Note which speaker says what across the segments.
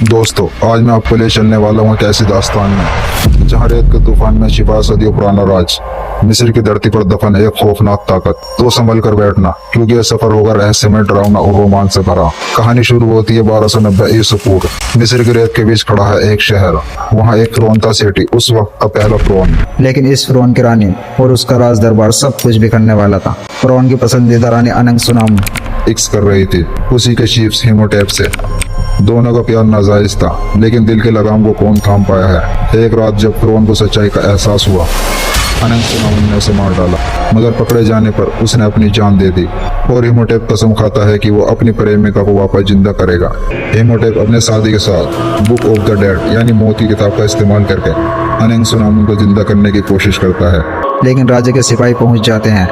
Speaker 1: दोस्तों, आज मैं आपको ले चलने वाला हूँ एक ऐसी दास्तान में जहाँ रेत के तूफान में छिपा सदियों पुराना राज, मिस्र की धरती पर दफन एक खौफनाक ताकत। तो संभल कर बैठना, क्योंकि यह सफर होगा रहस्यमय, डरावना और रोमांच से भरा। कहानी शुरू होती है 1290 ईसा पूर्व। मिस्र की रेत के बीच खड़ा है एक शहर। वहाँ एक फिरौन था सिटी, उस वक्त का पहला फिरौन।
Speaker 2: लेकिन इस फिरौन की रानी और उसका राज दरबार सब कुछ बिखरने वाला था। फिरौन की पसंदीदा रानी अनंगसुनाम
Speaker 1: इक्स कर रही थी उसी के चीफ्स हिमोटेप से। दोनों का प्यार नाजायज था, लेकिन दिल के लगाम को कौन थाम पाया है। एक रात जब फिरौन को सच्चाई का एहसास हुआ, अनंगसुनाम ने उसे मार डाला, मगर पकड़े जाने पर उसने अपनी जान दे दी। और हिमोटेप कसम खाता है कि वो अपनी प्रेमिका को वापस जिंदा करेगा। हिमोटेप अपने साथी के साथ बुक ऑफ द डेड यानी मौत की किताब का इस्तेमाल करके अनंगसुनाम को जिंदा करने की कोशिश करता है।
Speaker 2: लेकिन राज्य के सिपाही पहुंच जाते हैं।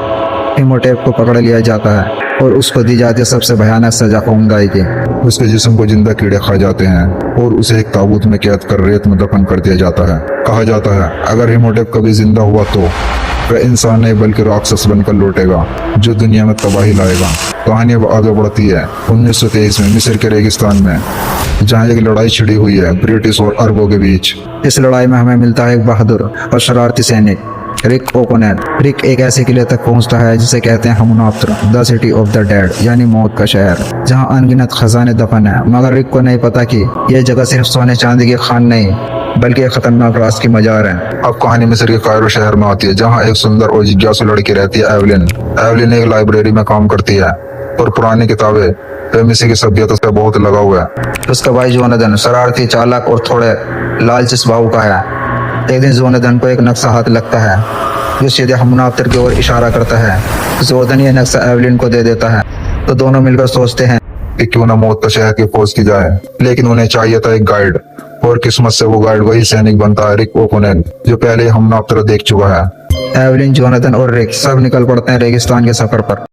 Speaker 2: हिमोटेप को पकड़ लिया जाता है और उसको दी जाती है सबसे भयानक सजा, खूंगाई की।
Speaker 1: उसके जिस्म को जिंदा कीड़े खा जाते हैं और उसे एक ताबूत में कैद कर रेत में दफन कर दिया जाता है। कहा जाता है अगर हिमोटेप कभी जिंदा हुआ तो वह इंसान नहीं बल्कि राक्षस बनकर लौटेगा, जो दुनिया में तबाही लाएगा। कहानी अब आगे बढ़ती है 1923 में मिस्र के रेगिस्तान में, जहाँ एक लड़ाई छिड़ी हुई है ब्रिटिश और अरबों के बीच।
Speaker 2: इस लड़ाई में हमें मिलता है एक बहादुर और शरारती सैनिक, रिक ओकोनेल। रिक एक ऐसे किले तक पहुंचता है जिसे कहते हैं Hamunaptra, the city of the dead यानी मौत का शहर, जहां अनगिनत खजाने दफन है। मगर रिक को नहीं पता कि यह जगह सिर्फ सोने चांदी की खान नहीं, बल्कि एक खतरनाक राज की मजार है।
Speaker 1: अब कहानी मिस्र के कायरो शहर में आती है, जहाँ एक सुंदर और जिज्ञासु लड़की रहती है, एवलिन। एवलिन एक लाइब्रेरी में काम करती है और पुरानी किताबें वे मिस्र की सभ्यता से बहुत लगा हुआ है।
Speaker 2: उसका भाई जोनाथन शरारती, चालाक और थोड़े लालची स्वभाव का है। एक दिन जोनाथन को एक नक्शा हाथ लगता है जो सीधे हमनाप्तर की ओर इशारा करता है। जोनाथन यह नक्शा एवलिन को दे देता है, तो दोनों मिलकर सोचते हैं
Speaker 1: कि क्यों ना मौत का शहर की खोज की जाए। लेकिन उन्हें चाहिए था एक गाइड, और किस्मत से वो गाइड वही सैनिक बनता है, रिक ओकोनेल, जो पहले ही हमनाप्तर देख चुका है।
Speaker 2: एवलिन, जोनाथन और रिक सब निकल पड़ते हैं रेगिस्तान के सफर पर।